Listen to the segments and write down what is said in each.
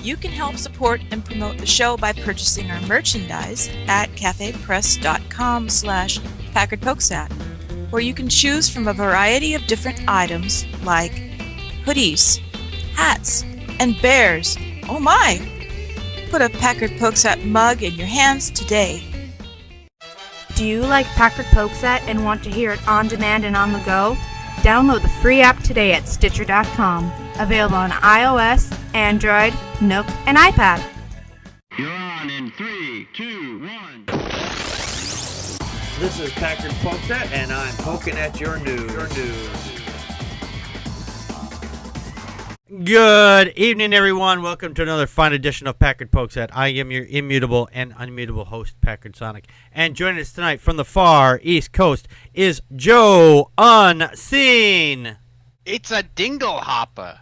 You can help support and promote the show by purchasing our merchandise at cafepress.com/Packard Pokes At, where you can choose from a variety of different items like hoodies, hats, and bears. Oh my! Put a Packard Pokes At mug in your hands today. Do you like Packard Pokes At and want to hear it on demand and on the go? Download the free app today at Stitcher.com. Available on iOS, Android, Nook, and iPad. You're on in 3, 2, 1. This is Packard Pokes At, and I'm poking at your news. Good evening, everyone. Welcome to another fine edition of Packard Pokes At. I am your immutable and unmutable host, Packard Sonic. And joining us tonight from the far East Coast is Joe Unseen. It's a dingle hopper.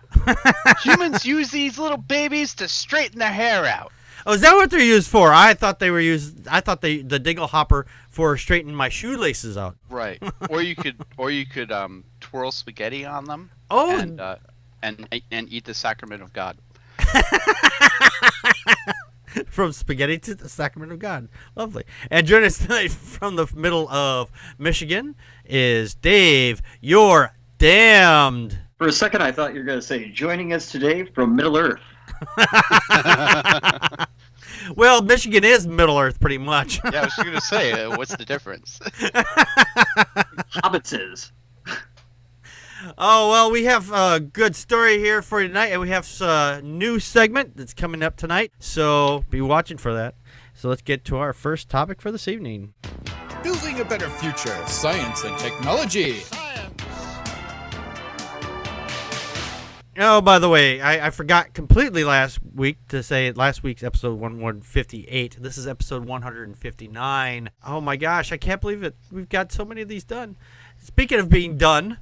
Humans use these little babies to straighten their hair out. Oh, is that what they're used for? I thought the dingle hopper for straightening my shoelaces out. Right. Or you could twirl spaghetti on them. Oh. And eat the sacrament of God. From spaghetti to the sacrament of God. Lovely. And joining us tonight from the middle of Michigan is Dave. You're damned. For a second, I thought you were going to say, joining us today from Middle Earth. Well, Michigan is Middle Earth, pretty much. Yeah, I was going to say, what's the difference? Hobbitses. Oh, well, we have a good story here for you tonight, and we have a new segment that's coming up tonight, so be watching for that. So let's get to our first topic for this evening. Building a better future, science and technology. Oh, by the way, I forgot completely last week to say last week's episode 158. This is episode 159. Oh, my gosh, I can't believe it. We've got so many of these done. Speaking of being done...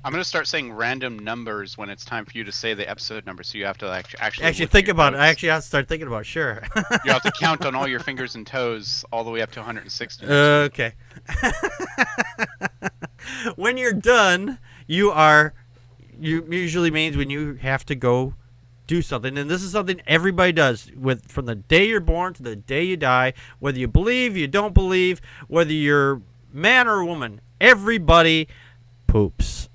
I'm going to start saying random numbers when it's time for you to say the episode number, so you have to actually think about it. I actually have to start thinking about it, sure. You have to count on all your fingers and toes all the way up to 160. Okay. When you're done, you usually means when you have to go do something, and this is something everybody does from the day you're born to the day you die, whether you believe, you don't believe, whether you're man or woman, everybody poops.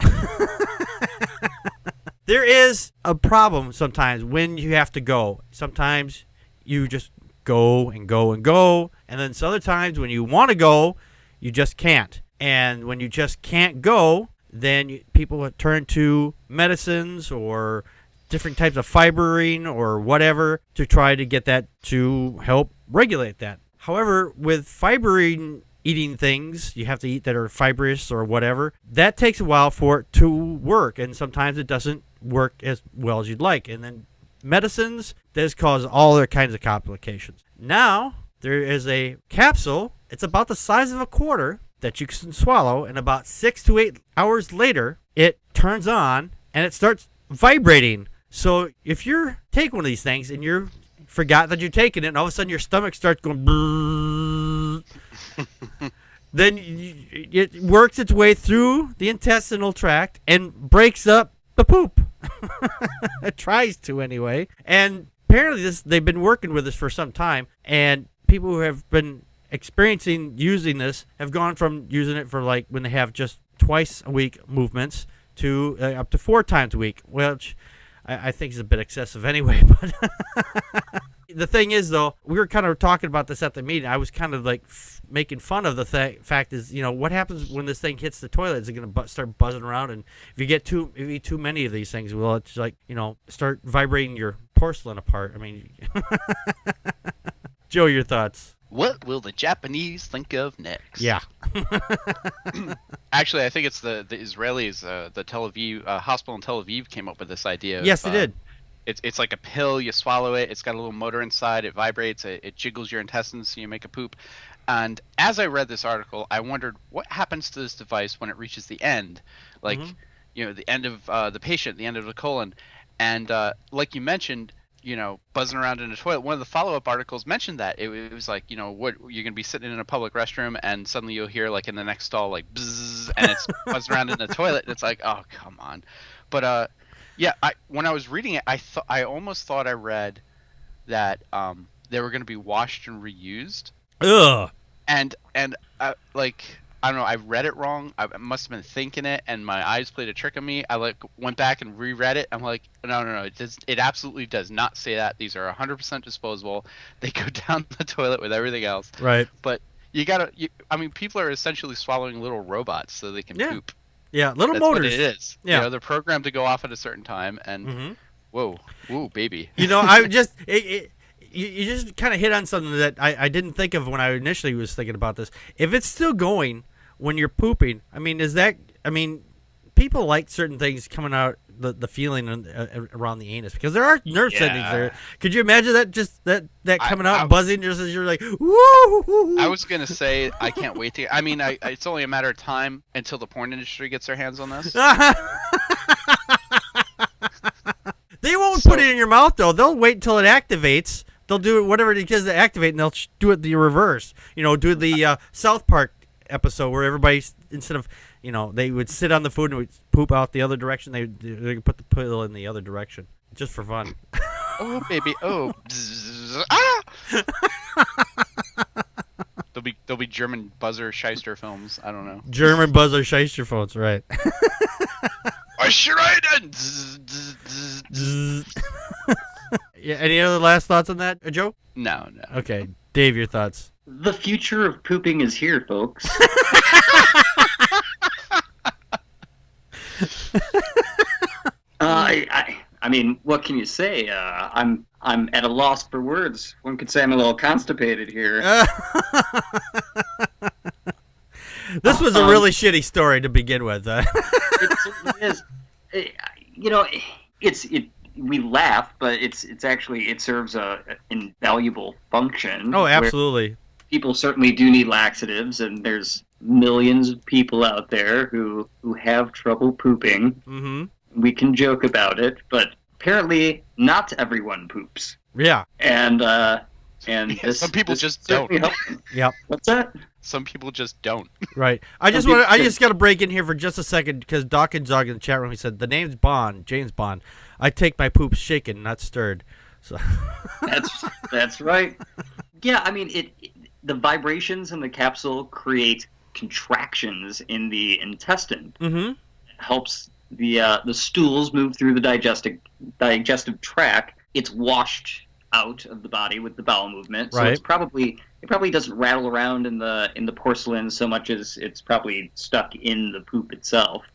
There is a problem sometimes when you have to go. Sometimes you just go and go and go, and then some other times when you want to go, you just can't. And when you just can't go, then people turn to medicines or different types of fibering or whatever to try to get that to help regulate that. However, with fibering eating things you have to eat that are fibrous or whatever, that takes a while for it to work, and sometimes it doesn't work as well as you'd like. And then medicines, this cause all other kinds of complications. Now, there is a capsule, it's about the size of a quarter, that you can swallow, and about 6 to 8 hours later, it turns on, and it starts vibrating. So if you take one of these things, and you forgot that you're taking it, and all of a sudden your stomach starts going brrrr, then it works its way through the intestinal tract and breaks up the poop. It tries to anyway. And apparently they've been working with this for some time, and people who have been experiencing using this have gone from using it for like when they have just twice a week movements to up to 4 times a week, which I think is a bit excessive anyway. But the thing is, though, we were kind of talking about this at the meeting. I was kind of like making fun of the fact is, what happens when this thing hits the toilet? Is it going to start buzzing around? And if you eat too many of these things, well, it's like, start vibrating your porcelain apart. I mean, Joe, your thoughts? What will the Japanese think of next? Yeah. Actually, I think it's the Israelis, the Tel Aviv hospital in Tel Aviv came up with this idea. Yes, they did. It's like a pill. You swallow it. It's got a little motor inside. It vibrates. It jiggles your intestines so you make a poop. And as I read this article, I wondered what happens to this device when it reaches the end, like the end of the patient, the end of the colon, and like you mentioned. Buzzing around in a toilet. One of the follow-up articles mentioned that. It was like, what you're going to be sitting in a public restroom and suddenly you'll hear like in the next stall like bzzz, and it's buzzing around in the toilet. And it's like, oh, come on. But Yeah, when I was reading it, I almost thought I read that they were going to be washed and reused. Ugh. And like, I don't know, I read it wrong. I must have been thinking it, and my eyes played a trick on me. I like went back and reread it. I'm like, no, it absolutely does not say that. These are 100% disposable. They go down the toilet with everything else. Right. But I mean, people are essentially swallowing little robots so they can poop. Yeah, little That's motors. what it is. Yeah. They're programmed to go off at a certain time, and whoa, baby. I just you just kind of hit on something that I didn't think of when I initially was thinking about this. If it's still going when you're pooping, people like certain things coming out, the feeling around the anus, because there are nerve endings there. Could you imagine that coming out and buzzing just as you're like, woo? I was gonna say I can't wait to. I mean, it's only a matter of time until the porn industry gets their hands on this. They won't put it in your mouth though. They'll wait until it activates. They'll do it whatever it is to activate, and they'll do it the reverse. Do the South Park episode where everybody, instead of they would sit on the food and would poop out the other direction. They put the pill in the other direction just for fun. Oh baby, oh. Ah! There'll be German buzzer shyster films. I don't know. German buzzer shyster phones, right? Yeah. Any other last thoughts on that, Joe? No. Okay, Dave, your thoughts. The future of pooping is here, folks. I mean, what can you say? I'm at a loss for words. One could say I'm a little constipated here. This was a really shitty story to begin with. It certainly is. We laugh, but it's actually, it serves a invaluable function. Oh, absolutely. People certainly do need laxatives, and there's millions of people out there who have trouble pooping. Mm-hmm. We can joke about it, but apparently not everyone poops. Yeah. And some people just don't. Yep. What's that? Some people just don't. Right. I just got to break in here for just a second, because Dawkins Dog in the chat room, he said the name's Bond, James Bond. I take my poops shaken, not stirred. So. That's right. Yeah, I mean the vibrations in the capsule create contractions in the intestine. Mm-hmm. It helps the stools move through the digestive tract. It's washed out of the body with the bowel movement. So right. it probably doesn't rattle around in the porcelain so much as it's probably stuck in the poop itself.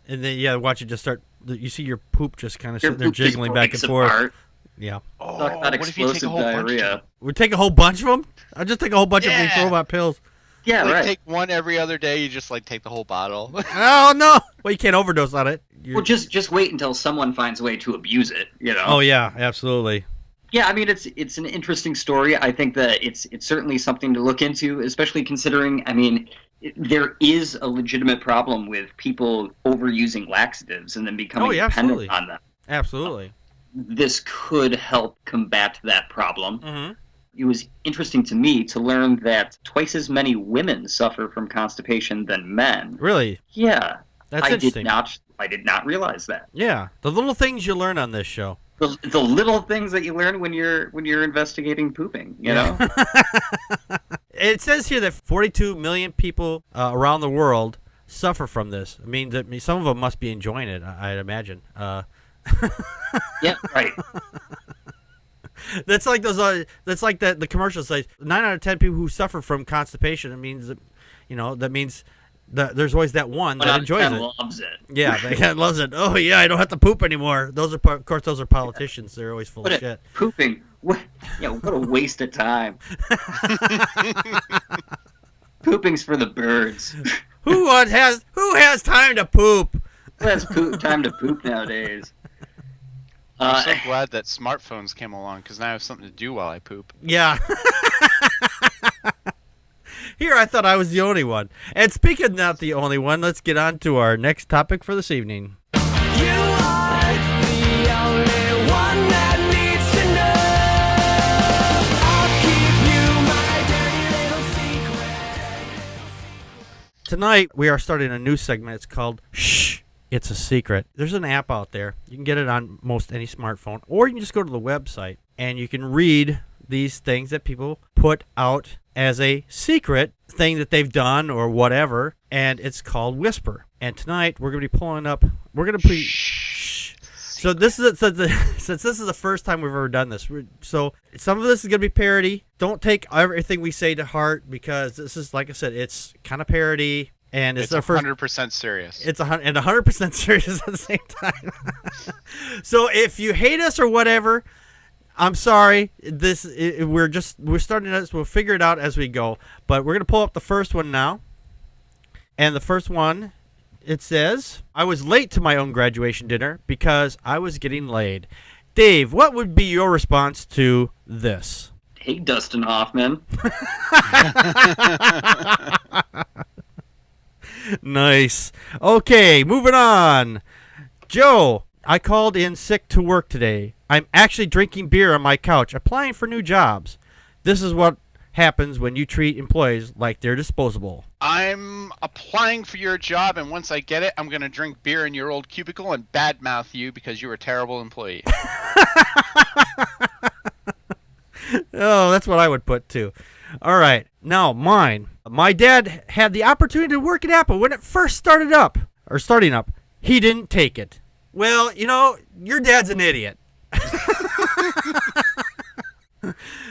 And then watch it just start. You see your poop just kind of sitting there jiggling back and forth. Apart. Yeah. Oh, Talk about what if you take a explosive whole diarrhea. bunch? We take a whole bunch of them. I'll just take a whole bunch of these robot pills. Yeah, right. Take one every other day. You just take the whole bottle. Oh no! Well, you can't overdose on it. Well, just wait until someone finds a way to abuse it. Oh yeah, absolutely. Yeah, I mean it's an interesting story. I think that it's certainly something to look into, especially considering, I mean, there is a legitimate problem with people overusing laxatives and then becoming dependent on them. Absolutely. This could help combat that problem. Mm-hmm. It was interesting to me to learn that twice as many women suffer from constipation than men. Really? Yeah. That's interesting. I did not realize that. Yeah, the little things you learn on this show. The little things that you learn when you're investigating pooping, you know? It says here that 42 million people around the world suffer from this. I mean, some of them must be enjoying it, I'd imagine. Yeah, right. That's like those. That's like the commercial says 9 out of 10 people who suffer from constipation. It means that, that means that there's always that one that enjoys it. Loves it. Yeah, they loves it. Oh yeah, I don't have to poop anymore. Those are, of course, those are politicians. They're always full of shit. Pooping. What a waste of time. Pooping's for the birds. Who has time to poop? Who has time to poop nowadays? I'm so glad that smartphones came along, because now I have something to do while I poop. Yeah. Here, I thought I was the only one. And speaking of not the only one, let's get on to our next topic for this evening. You are the only one that needs to know. I'll keep you my dirty little secret. Tonight, we are starting a new segment. It's called Shh, it's a secret. There's an app out there. You can get it on most any smartphone, or you can just go to the website and you can read these things that people put out as a secret thing that they've done or whatever, and it's called Whisper. And tonight we're going to be pulling up. We're going to So this is since this is the first time we've ever done this. So some of this is going to be parody. Don't take everything we say to heart, because this is, like I said, it's kind of parody, and it's our first 100% serious. It's 100% serious at the same time. So if you hate us or whatever, I'm sorry. We're starting this. We'll figure it out as we go. But we're going to pull up the first one now. And the first one, it says, I was late to my own graduation dinner because I was getting laid. Dave, what would be your response to this? Hey, Dustin Hoffman. Nice. Okay, moving on. Joe, I called in sick to work today. I'm actually drinking beer on my couch, applying for new jobs. This is what happens when you treat employees like they're disposable. I'm applying for your job, and once I get it, I'm going to drink beer in your old cubicle and badmouth you because you're a terrible employee. Oh, that's what I would put too. All right, now mine. My dad had the opportunity to work at Apple when it first starting up. He didn't take it. Well, your dad's an idiot.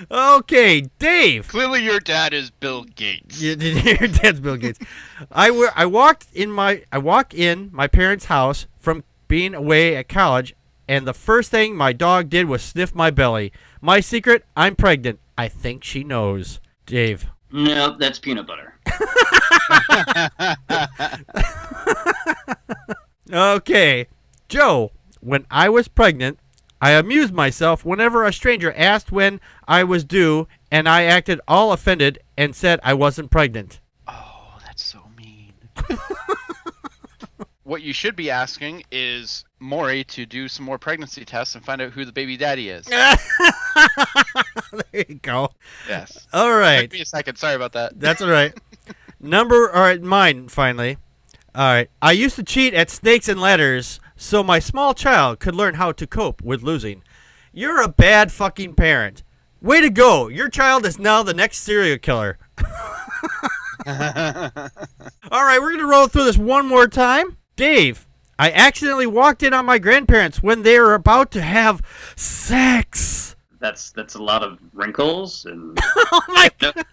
Okay, Dave. Clearly your dad is Bill Gates. Your dad's Bill Gates. I walk in my parents' house from being away at college, and the first thing my dog did was sniff my belly. My secret, I'm pregnant. I think she knows. Dave. No, that's peanut butter. Okay, Joe. When I was pregnant, I amused myself whenever a stranger asked when I was due, and I acted all offended and said I wasn't pregnant. Oh, that's so mean. What you should be asking is Maury to do some more pregnancy tests and find out who the baby daddy is. There you go. Yes. All right. Took me a second. Sorry about that. That's all right. All right, mine, finally. All right. I used to cheat at snakes and ladders so my small child could learn how to cope with losing. You're a bad fucking parent. Way to go. Your child is now the next serial killer. All right, we're going to roll through this one more time. Dave, I accidentally walked in on my grandparents when they were about to have sex. That's a lot of wrinkles and Oh my God.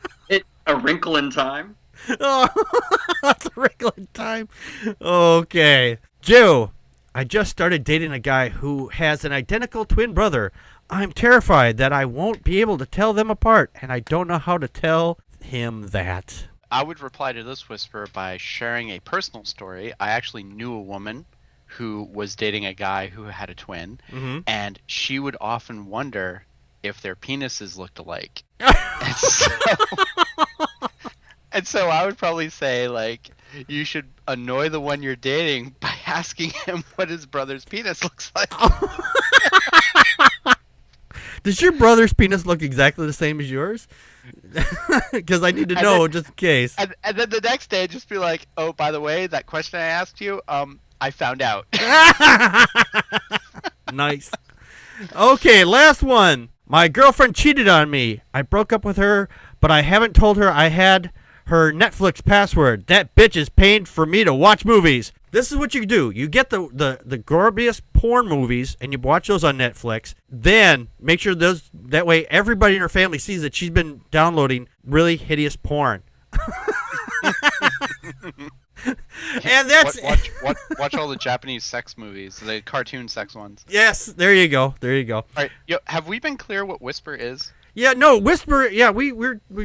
A wrinkle in time. Oh, that's a wrinkle in time. Okay. Joe, I just started dating a guy who has an identical twin brother. I'm terrified that I won't be able to tell them apart, and I don't know how to tell him that. I would reply to this whisper by sharing a personal story. I actually knew a woman who was dating a guy who had a twin, and she would often wonder if their penises looked alike. And so I would probably say, like, you should annoy the one you're dating by asking him what his brother's penis looks like. Does your brother's penis look exactly the same as yours? Because I need to know, just in case. And then the next day, just be like, oh, by the way, that question I asked you, I found out. Nice. Okay, last one. My girlfriend cheated on me. I broke up with her, but I haven't told her I had her Netflix password. That bitch is paying for me to watch movies. This is what you do. You get the gorbiest porn movies, and you watch those on Netflix. Then make sure that way everybody in her family sees that she's been downloading really hideous porn. And that's watch all the Japanese sex movies, the cartoon sex ones. Yes, there you go. All right, have we been clear what Whisper is? Yeah, no, Whisper. Yeah, we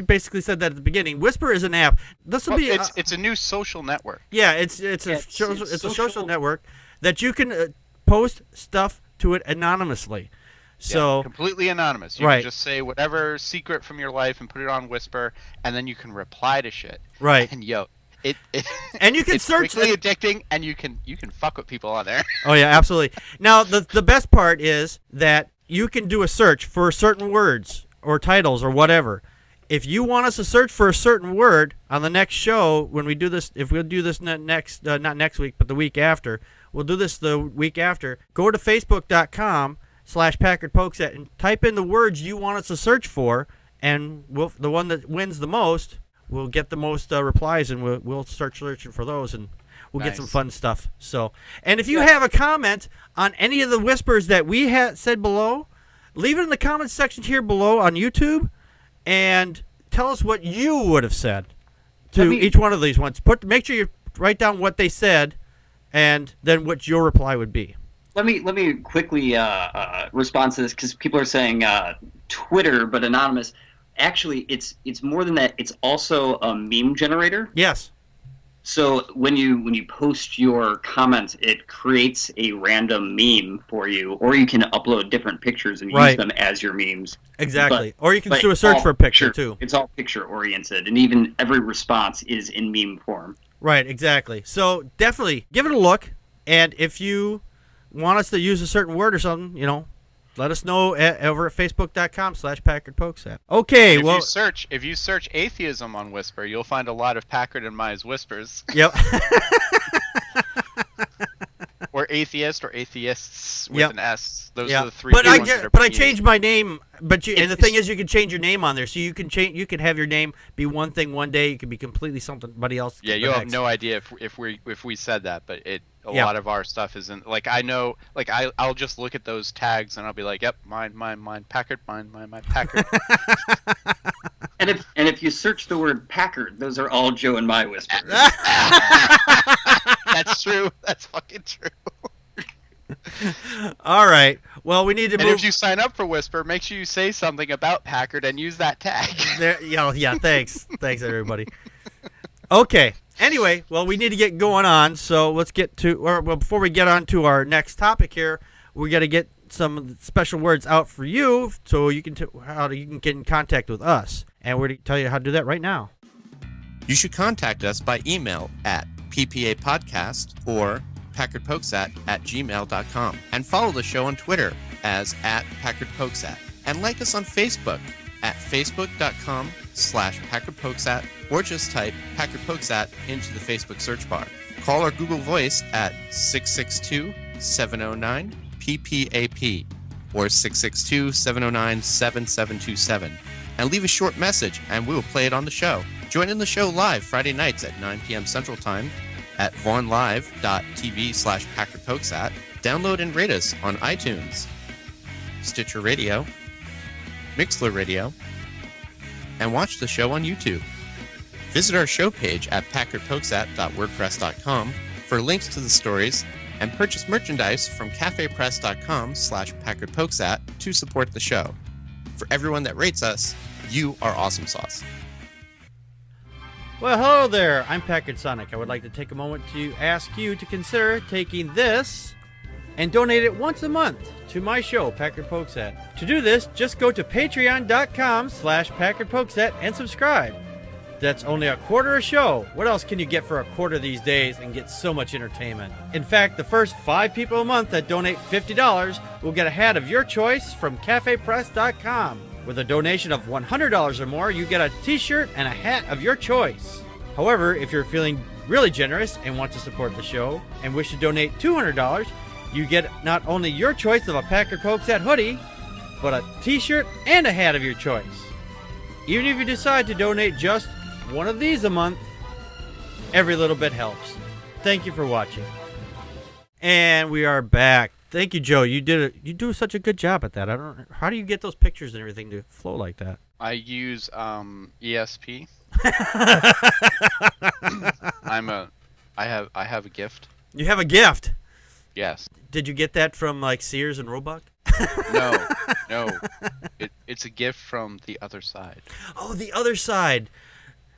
basically said that at the beginning. Whisper is an app. This will be. It's a new social network. Yeah, it's a social network that you can post stuff to it anonymously. So yeah, completely anonymous. You can just say whatever secret from your life and put it on Whisper, and then you can reply to shit. Right. And and you can it's search. It's really addicting, and you can fuck with people on there. Oh yeah, absolutely. Now the best part is that you can do a search for certain words or titles or whatever. If you want us to search for a certain word on the next show, when we do this, if we'll do this not next week, but the week after, we'll do this the week after. Go to facebook.com/Packard Pokes At and type in the words you want us to search for, and the one that wins the most will get the most replies, and we'll start searching for those, and we'll get some fun stuff. So, and if you have a comment on any of the whispers that we had said below, leave it in the comments section here below on YouTube, and tell us what you would have said to each one of these ones. Make sure you write down what they said, and then what your reply would be. Let me quickly respond to this, because people are saying Twitter but anonymous. Actually, it's more than that. It's also a meme generator. Yes. So when you post your comments, it creates a random meme for you, or you can upload different pictures and use them as your memes. Exactly. Or you can do a search for a picture too. It's all picture oriented, and even every response is in meme form. Right, exactly. So definitely give it a look, and if you want us to use a certain word or something, let us know over at facebook.com/Packard Pokes At. Okay, if you search atheism on Whisper, you'll find a lot of Packard and Mize whispers. Yep. Or atheist or atheists with an S. Those are the three. But I changed my name. And the thing is, you can change your name on there, so you can change. You can have your name be one thing one day. You can be completely somebody else. Yeah, you'll have no idea if we said that, but a lot of our stuff isn't. Like I know, like I'll just look at those tags and I'll be like, yep, mine, Packard, mine, Packard. And if you search the word Packard, those are all Joe and my whispers. That's true. That's fucking true. All right. Well, we need to move. And if you sign up for Whisper, make sure you say something about Packard and use that tag. Thanks. Thanks, everybody. Okay. Anyway, well, we need to get going on, so let's get to, before we get on to our next topic here, we got to get some special words out for you, so you can how you can get in contact with us, and we're going to tell you how to do that right now. You should contact us by email at ppapodcast or packardpokesat@gmail.com, and follow the show on Twitter as @PackardPokesat, and like us on Facebook at facebook.com/PackardPokesat, or just type Packard Pokes At into the Facebook search bar. Call our Google Voice at 662-709-PPAP or 662-709-7727, and leave a short message and we will play it on the show. Join in the show live Friday nights at 9 p.m. Central Time at vaughnlive.tv/PackardPokesat. Download and rate us on iTunes, Stitcher Radio, Mixler Radio, and watch the show on YouTube. Visit our show page at packardpokesat.wordpress.com for links to the stories, and purchase merchandise from cafepress.com/PackardPokesat to support the show. For everyone that rates us, you are awesome sauce. Well, hello there. I'm Packard Sonic. I would like to take a moment to ask you to consider taking this and donate it once a month to my show, Packard Pokes At. To do this, just go to patreon.com/Packard Pokes At and subscribe. That's only a quarter a show. What else can you get for a quarter these days and get so much entertainment? In fact, the first 5 people a month that donate $50 will get a hat of your choice from cafepress.com. With a donation of $100 or more, you get a t-shirt and a hat of your choice. However, if you're feeling really generous and want to support the show and wish to donate $200, you get not only your choice of a Packard Pokes At hoodie, but a t-shirt and a hat of your choice. Even if you decide to donate just one of these a month, every little bit helps. Thank you for watching. And we are back. Thank you, Joe. You do such a good job at that. How do you get those pictures and everything to flow like that? I use ESP. I have a gift. You have a gift? Yes. Did you get that from like Sears and Roebuck? No. It's a gift from the other side. Oh, the other side.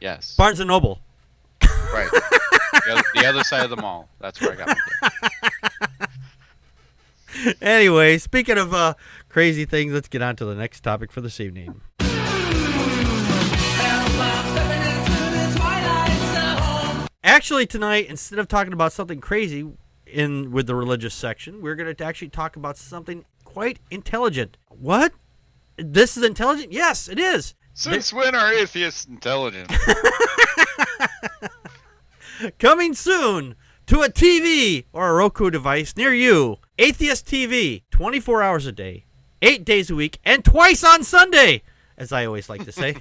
Yes. Barnes & Noble. Right. The other side of the mall. That's where I got my gift. Anyway, speaking of crazy things, let's get on to the next topic for this evening. Actually, tonight, instead of talking about something crazy with the religious section, we're going to actually talk about something quite intelligent. What? This is intelligent? Yes, it is. Since when are atheists intelligent? Coming soon to a TV or a Roku device near you. Atheist TV, 24 hours a day, 8 days a week, and twice on Sunday, as I always like to say.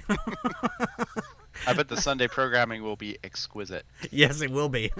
I bet the Sunday programming will be exquisite. Yes, it will be.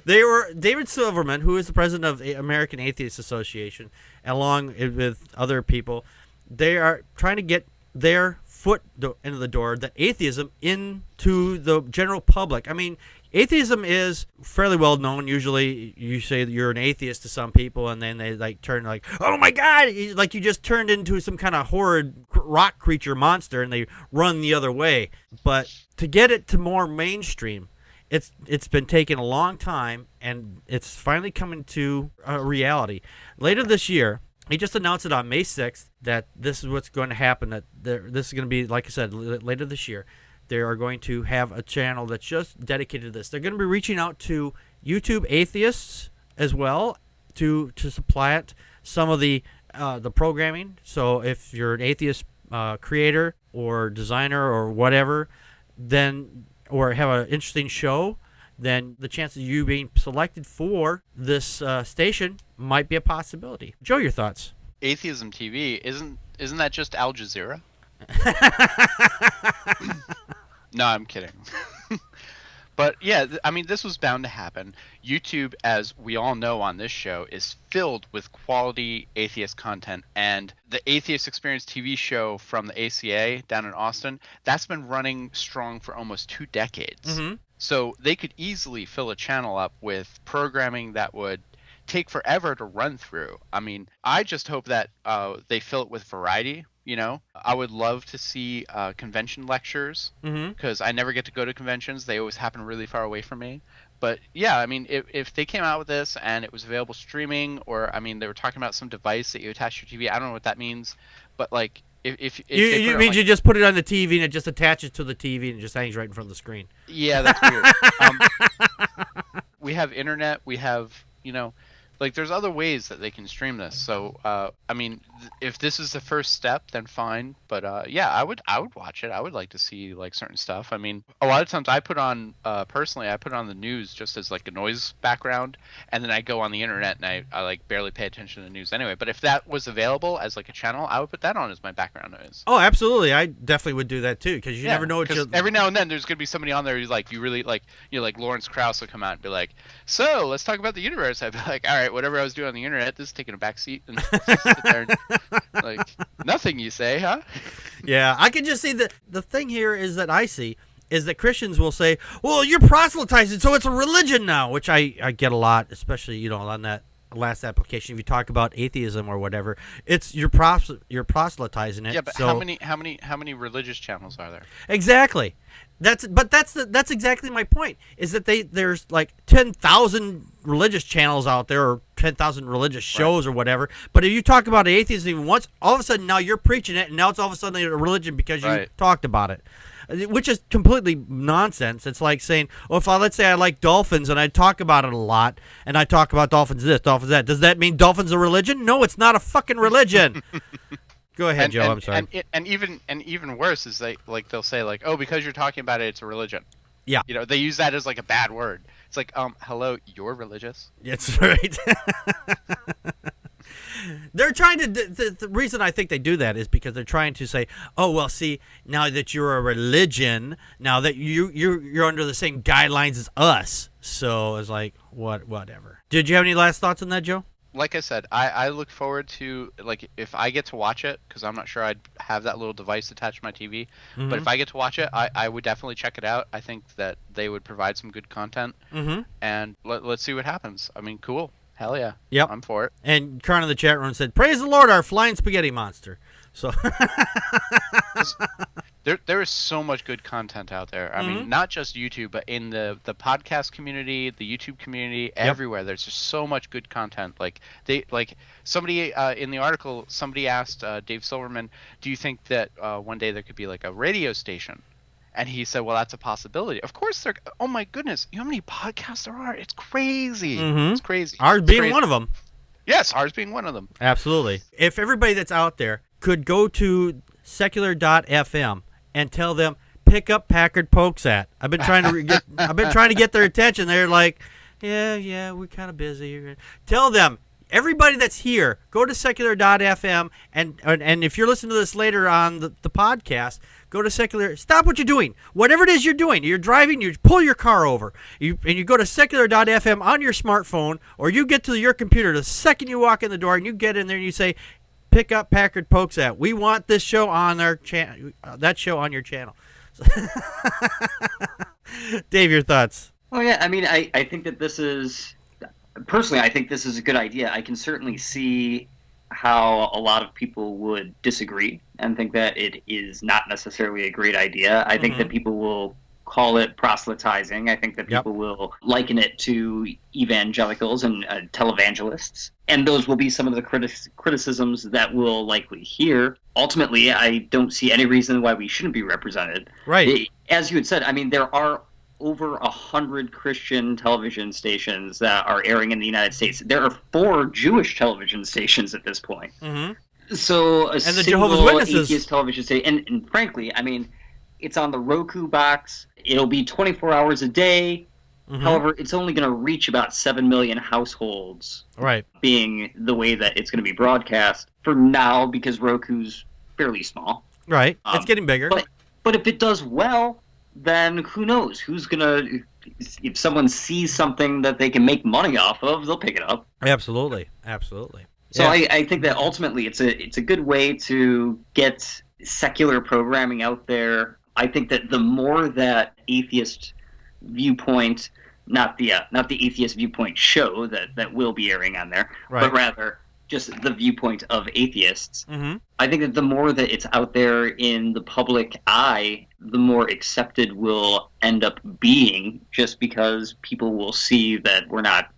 They were David Silverman, who is the president of the American Atheist Association, along with other people. They are trying to get their foot into the door, the atheism, into the general public. I mean, atheism is fairly well known. Usually, you say that you're an atheist to some people, and then they like turn like, "Oh my God!" Like you just turned into some kind of horrid rock creature monster, and they run the other way. But to get it to more mainstream, it's been taking a long time, and it's finally coming to a reality. Later this year, he just announced it on May 6th that this is what's going to happen. That this is going to be, like I said, later this year. They are going to have a channel that's just dedicated to this. They're going to be reaching out to YouTube atheists as well to supply it some of the programming. So if you're an atheist creator or designer or whatever, then or have an interesting show, then the chances of you being selected for this station might be a possibility. Joe, your thoughts? Atheism TV isn't that just Al Jazeera? No, I'm kidding. But yeah, I mean, this was bound to happen. YouTube, as we all know on this show, is filled with quality atheist content. And the Atheist Experience TV show from the ACA down in Austin, that's been running strong for almost 2 decades. Mm-hmm. So they could easily fill a channel up with programming that would take forever to run through. I mean, I just hope that they fill it with variety. You know, I would love to see convention lectures because I never get to go to conventions. They always happen really far away from me. But yeah, I mean, if they came out with this and it was available streaming, or I mean, they were talking about some device that you attach to your TV. I don't know what that means, but like if you mean you just put it on the TV and it just attaches to the TV and it just hangs right in front of the screen. Yeah, that's weird. We have internet. We have, you know, like there's other ways that they can stream this. So I mean, if this is the first step, then fine. But yeah, I would watch it. I would like to see like certain stuff. I mean, a lot of times I put on personally, I put on the news just as like a noise background, and then I go on the internet and I like barely pay attention to the news anyway. But if that was available as like a channel, I would put that on as my background noise. Oh, absolutely. I definitely would do that too, because you never know what you'll... Every now and then there's gonna be somebody on there who's like, you really like, you know, like Lawrence Krauss will come out and be like, so let's talk about the universe. I'd be like, all right, whatever I was doing on the internet, this is taking a back seat, and sit there and, like, nothing you say, huh? Yeah, I can just see that the thing here is that I see is that Christians will say, well, you're proselytizing, so it's a religion now, which I get a lot, especially, you know, on that last application. If you talk about atheism or whatever, it's you're proselytizing it. Yeah, but so... how many religious channels are there? Exactly. That's exactly my point. Is that there's like 10,000 religious channels out there, or 10,000 religious shows, right, or whatever. But if you talk about atheism even once, all of a sudden now you're preaching it, and now it's all of a sudden a religion because you talked about it, which is completely nonsense. It's like saying, well, if let's say I like dolphins and I talk about it a lot, and I talk about dolphins this, dolphins that, does that mean dolphins are a religion? No, it's not a fucking religion. Go ahead, Joe. I'm sorry. And even worse is they'll say like, oh, because you're talking about it, it's a religion. Yeah. You know, they use that as like a bad word. It's like, hello, you're religious. That's right. They're trying to. The reason I think they do that is because they're trying to say, oh, well, see, now that you're a religion, now that you're under the same guidelines as us. So it's like, whatever. Did you have any last thoughts on that, Joe? Like I said, I look forward to, like, if I get to watch it, because I'm not sure I'd have that little device attached to my TV, but if I get to watch it, I would definitely check it out. I think that they would provide some good content, and let's see what happens. I mean, cool. Hell yeah. Yep. I'm for it. And Karn in the chat room said, praise the Lord, our flying spaghetti monster. So there is so much good content out there. I mean, not just YouTube, but in the podcast community, the YouTube community, everywhere. There's just so much good content. Like somebody in the article, somebody asked Dave Silverman, do you think that one day there could be like a radio station? And he said, well, that's a possibility. Of course, oh my goodness, you know how many podcasts there are? It's crazy. It's crazy. Ours being one of them. Yes, ours being one of them. Absolutely. If everybody that's out there could go to secular.fm and tell them, pick up Packard Pokes At. I've been trying to get their attention. They're like, yeah, we're kind of busy. Tell them, everybody that's here, go to secular.fm, and if you're listening to this later on the podcast, go to Secular. Stop what you're doing. Whatever it is you're doing. You're driving, you pull your car over, and you go to secular.fm on your smartphone, or you get to your computer the second you walk in the door, and you get in there and you say, pick up Packard Pokes At. We want this show on our channel. That show on your channel. Dave, your thoughts? Oh yeah, I mean, I think that this is, personally, I think this is a good idea. I can certainly see how a lot of people would disagree and think that it is not necessarily a great idea. I think that people will call it proselytizing. I think that people will liken it to evangelicals and televangelists. And those will be some of the criticisms that we'll likely hear. Ultimately, I don't see any reason why we shouldn't be represented. Right. As you had said, I mean, there are over 100 Christian television stations that are airing in the United States. There are 4 Jewish television stations at this point. So a and the Jehovah's Witnesses atheist television station, and frankly, I mean, it's on the Roku box. It'll be 24 hours a day. However, it's only going to reach about 7 million households. Right. Being the way that it's going to be broadcast for now, because Roku's fairly small. Right. It's getting bigger. But if it does well, then who knows? Who's going to... If someone sees something that they can make money off of, they'll pick it up. Absolutely. So I think that ultimately it's a good way to get secular programming out there. I think that the more that atheist viewpoint, not the atheist viewpoint show that will be airing on there, but rather just the viewpoint of atheists. I think that the more that it's out there in the public eye, the more accepted we'll end up being, just because people will see that we're not,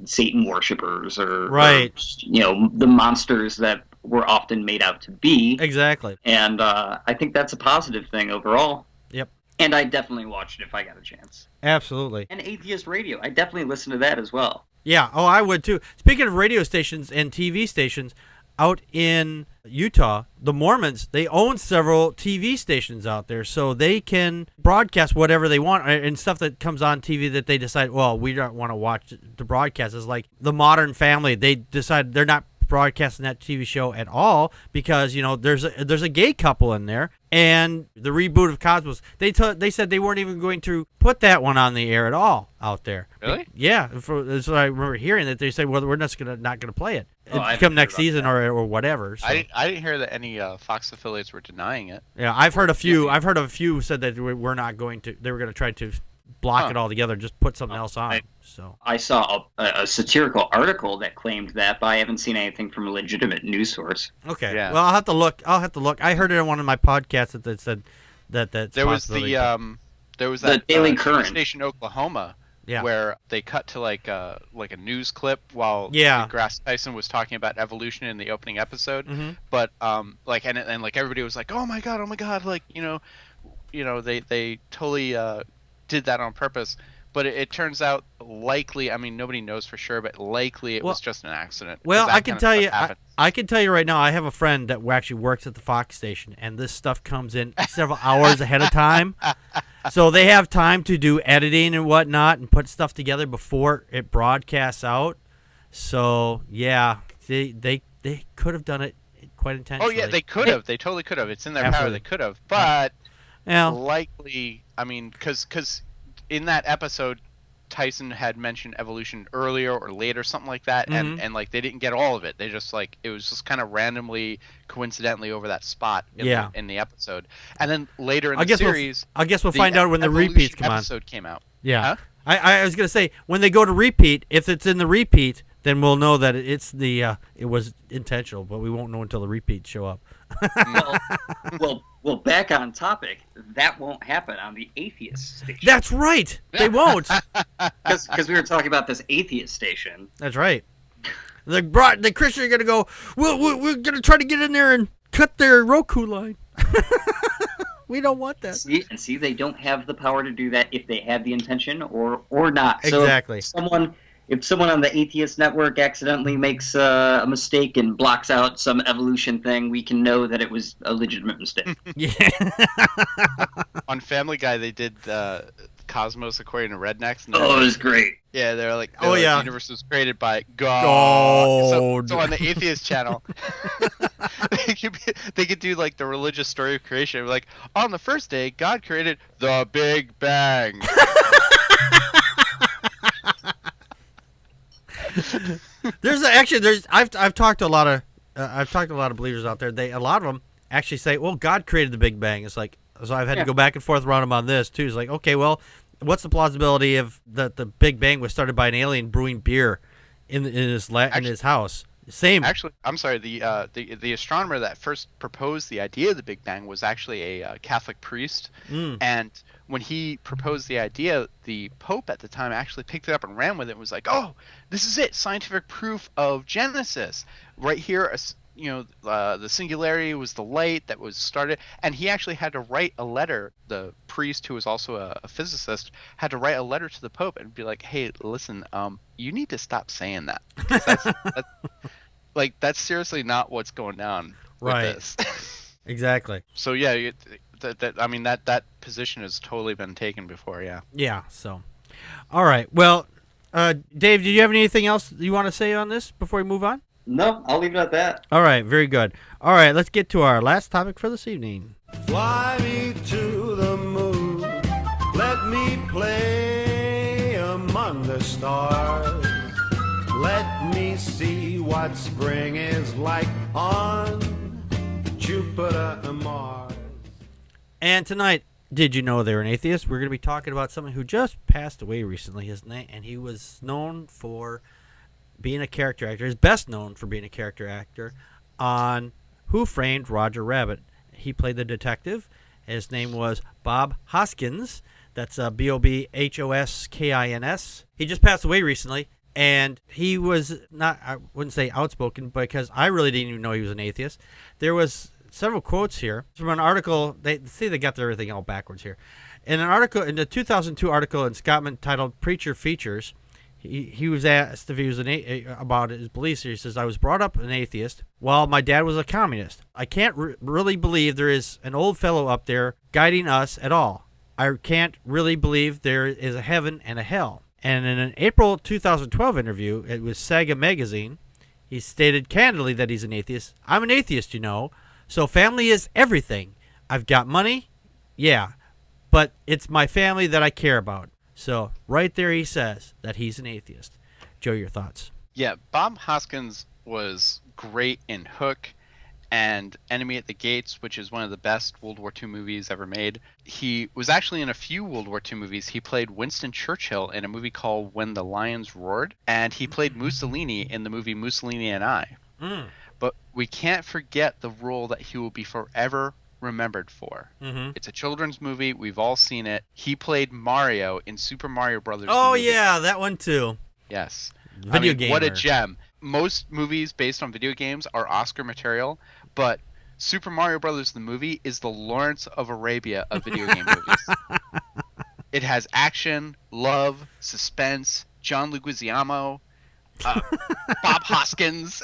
Satan worshipers or the monsters that we're often made out to be. Exactly. And I think that's a positive thing overall. Yep. And I definitely watch it if I got a chance. Absolutely. And Atheist Radio, I definitely listen to that as well. Yeah, I would too. Speaking of radio stations and TV stations, out in Utah, the Mormons, they own several TV stations out there, so they can broadcast whatever they want, and stuff that comes on TV that they decide, well, we don't want to watch the broadcast. It's like The Modern Family. They decide they're not broadcasting that TV show at all because there's a gay couple in there, and the reboot of Cosmos, they said they weren't even going to put that one on the air at all out there. Really? Yeah, that's what I remember hearing, that they said, well, we're not gonna play it. It come next season or whatever. So. I didn't hear that any Fox affiliates were denying it. Yeah, I've heard a few said that we're not going to. They were going to try to block it all together, just put something else on. I saw a satirical article that claimed that, but I haven't seen anything from a legitimate news source. Okay. Yeah. Well, I'll have to look. I heard it on one of my podcasts that said that there was that Daily Current station in Oklahoma. Yeah. Where they cut to like a news clip while Grass Tyson was talking about evolution in the opening episode, but and everybody was like, oh my god, like they totally did that on purpose. But it turns out likely, I mean, nobody knows for sure, but likely it was just an accident. Well, I can tell you, I can tell you right now, I have a friend that actually works at the Fox station, and this stuff comes in several hours ahead of time. So they have time to do editing and whatnot and put stuff together before it broadcasts out. So, yeah, they could have done it quite intentionally. Oh, yeah, they could have. They totally could have. It's in their power. They could have. But likely, I mean, because in that episode, Tyson had mentioned evolution earlier or later, something like that, and like they didn't get all of it. They just it was just kind of randomly, coincidentally over that spot in the episode. And then later in the series, I guess we'll find out when the repeats come on. Episode came out. Yeah, huh? I was gonna say, when they go to repeat, if it's in the repeat, then we'll know that it's it was intentional, but we won't know until the repeats show up. Well, back on topic, that won't happen on the Atheist station. That's right. They won't. Because we were talking about this Atheist station. That's right. The Christians are going to go, we're going to try to get in there and cut their Roku line. We don't want that. See, they don't have the power to do that if they have the intention or not. Exactly. So if someone on the Atheist Network accidentally makes a mistake and blocks out some evolution thing, we can know that it was a legitimate mistake. Yeah. On Family Guy, they did Cosmos according to Rednecks. And It was great. Yeah, they're like, the universe was created by God. So on the Atheist channel, they could do like the religious story of creation. Like, on the first day, God created the Big Bang. I've talked to a lot of believers out there. A lot of them actually say, well, God created the Big Bang. It's like, so I've had to go back and forth around them on this too. It's like, okay, well, what's the plausibility of that the Big Bang was started by an alien brewing beer in his house? Same. Actually, I'm sorry. The astronomer that first proposed the idea of the Big Bang was actually a Catholic priest, and when he proposed the idea, the Pope at the time actually picked it up and ran with it and was like, "Oh, this is it! Scientific proof of Genesis right here." The singularity was the light that was started, and he actually had to write a letter. The priest, who was also a physicist, had to write a letter to the Pope and be like, "Hey, listen, you need to stop saying that. That's seriously not what's going down with this." Exactly. So yeah, that position has totally been taken before. Yeah. Yeah. So, all right. Well, Dave, did you have anything else you want to say on this before we move on? No, I'll leave it at that. All right, very good. All right, let's get to our last topic for this evening. Fly me to the moon, let me play among the stars, let me see what spring is like on Jupiter and Mars. And tonight, did you know they're an atheist? We're going to be talking about someone who just passed away recently, and he was known for being a character actor. He's best known for being a character actor on Who Framed Roger Rabbit. He played the detective. His name was Bob Hoskins. That's Bobhoskins. He just passed away recently, and he was not, I wouldn't say outspoken, because I really didn't even know he was an atheist. There was several quotes here from an article. They got everything all backwards here. In the 2002 article in Scotland titled Preacher Features, he was asked if he was about his beliefs. He says, "I was brought up an atheist while my dad was a communist. I can't really believe there is an old fellow up there guiding us at all. I can't really believe there is a heaven and a hell." And in an April 2012 interview, it was Saga magazine, he stated candidly that he's an atheist. "I'm an atheist, so family is everything. I've got money, yeah, but it's my family that I care about." So right there he says that he's an atheist. Joe, your thoughts? Yeah, Bob Hoskins was great in Hook and Enemy at the Gates, which is one of the best World War II movies ever made. He was actually in a few World War II movies. He played Winston Churchill in a movie called When the Lions Roared, and he played Mussolini in the movie Mussolini and I. But we can't forget the role that he will be forever remembered for. It's a children's movie. We've all seen it. He played Mario in Super Mario Brothers. Oh yeah, that one too. Yes. Video game. What a gem. Most movies based on video games are Oscar material, but Super Mario Brothers the movie is the Lawrence of Arabia of video game movies. It has action, love, suspense, John Leguizamo, Bob Hoskins.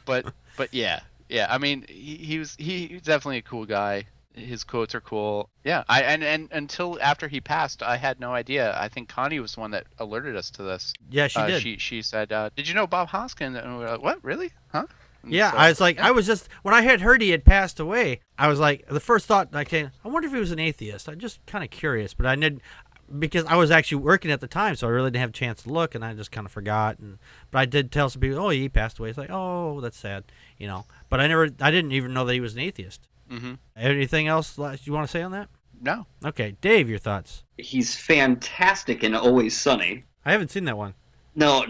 but yeah. Yeah, I mean, he's definitely a cool guy. His quotes are cool. Yeah, and until after he passed, I had no idea. I think Connie was the one that alerted us to this. Yeah, she did. She said, "Did you know Bob Hoskins?" And we were like, "What? Really? Huh?" And yeah, so, I was like, yeah. When I had heard he had passed away, I was like, the first thought I wonder if he was an atheist. I'm just kind of curious, but I didn't, because I was actually working at the time, so I really didn't have a chance to look, and I just kind of forgot. But I did tell some people, "Oh, he passed away." It's like, "Oh, that's sad," But I didn't even know that he was an atheist. Anything else you want to say on that? No. Okay, Dave, your thoughts? He's fantastic in Always Sunny. I haven't seen that one. No.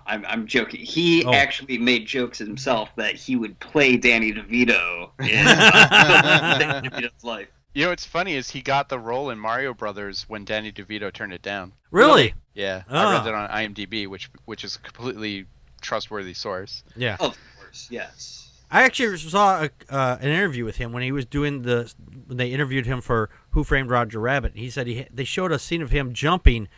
I'm joking. He actually made jokes himself that he would play Danny DeVito in Danny DeVito's life. You know what's funny is he got the role in Mario Brothers when Danny DeVito turned it down. Really? Yeah. I read that on IMDb, which is a completely trustworthy source. Yeah. Of course, yes. I actually saw an interview with him when he was doing when they interviewed him for Who Framed Roger Rabbit. He said they showed a scene of him jumping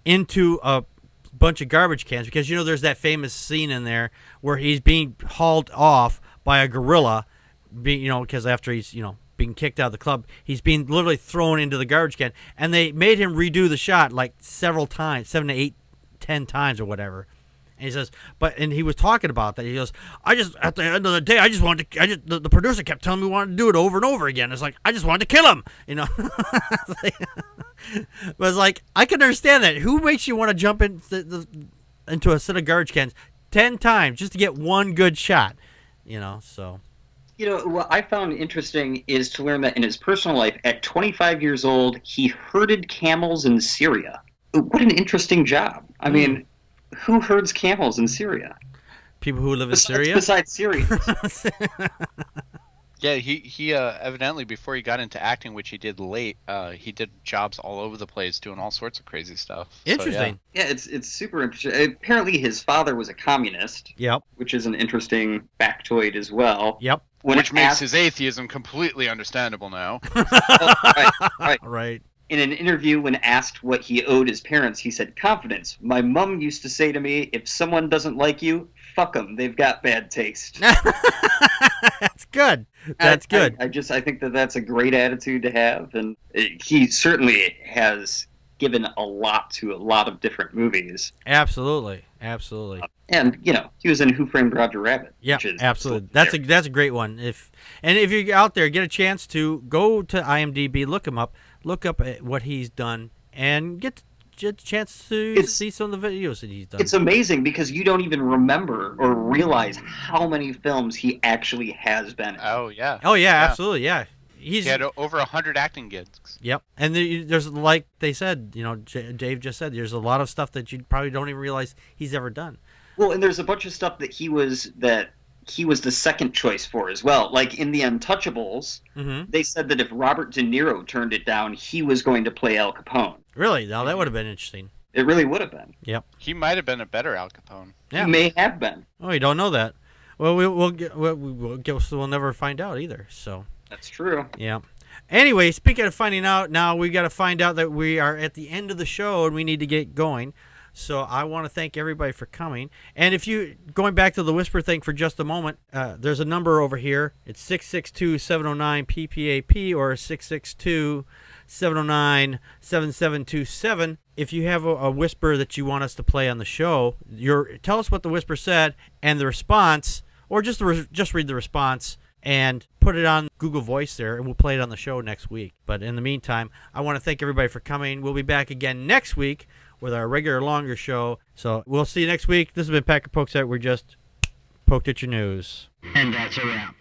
into a bunch of garbage cans, because there's that famous scene in there where he's being hauled off by a gorilla, because after he's being kicked out of the club, he's being literally thrown into the garbage can, and they made him redo the shot like several times, 7 to 8, 10 times or whatever. And he says, and he was talking about that. He goes, at the end of the day, the producer kept telling me we wanted to do it over and over again. It's like, I just wanted to kill him, But it's like, I can understand that. Who makes you want to jump into a set of garbage cans 10 times just to get one good shot, so. What I found interesting is to learn that in his personal life, at 25 years old, he herded camels in Syria. What an interesting job. I mean, who herds camels in Syria? People who live in Syria? Besides Syrians. Yeah, he evidently, before he got into acting, which he did late, he did jobs all over the place doing all sorts of crazy stuff. Interesting. So, yeah, it's super interesting. Apparently his father was a communist. Yep. Which is an interesting factoid as well. Yep. Which makes his atheism completely understandable now. Right. In an interview, when asked what he owed his parents, he said, "Confidence. My mom used to say to me, if someone doesn't like you, fuck them. They've got bad taste." That's good. That's good. I think that's a great attitude to have, and he certainly has given a lot to a lot of different movies. Absolutely. And he was in Who Framed Roger Rabbit. Yeah, absolutely. That's a great one. If you're out there, get a chance to go to IMDb, look him up. Look up at what he's done, and get a chance to see some of the videos that he's done. It's amazing because you don't even remember or realize how many films he actually has been in. Oh, yeah. Absolutely, yeah. He had over 100 acting gigs. Yep. And there's, like they said, Dave just said, there's a lot of stuff that you probably don't even realize he's ever done. Well, and there's a bunch of stuff that he was the second choice for as well. Like in The Untouchables, they said that if Robert De Niro turned it down, he was going to play Al Capone. Really? Now that would have been interesting. It really would have been. Yep. He might have been a better Al Capone. Yeah. He may have been. Oh, you don't know that. Well, we'll never find out either. So. That's true. Yeah. Anyway, speaking of finding out, now we got to find out that we are at the end of the show and we need to get going. So I want to thank everybody for coming. And going back to the whisper thing for just a moment, there's a number over here. It's 662-709-PPAP or 662-709-7727. If you have a whisper that you want us to play on the show, tell us what the whisper said and the response, or just read the response and put it on Google Voice there, and we'll play it on the show next week. But in the meantime, I want to thank everybody for coming. We'll be back again next week with our regular longer show. So we'll see you next week. This has been Packard Pokes At. We're just poked at your news. And that's a wrap.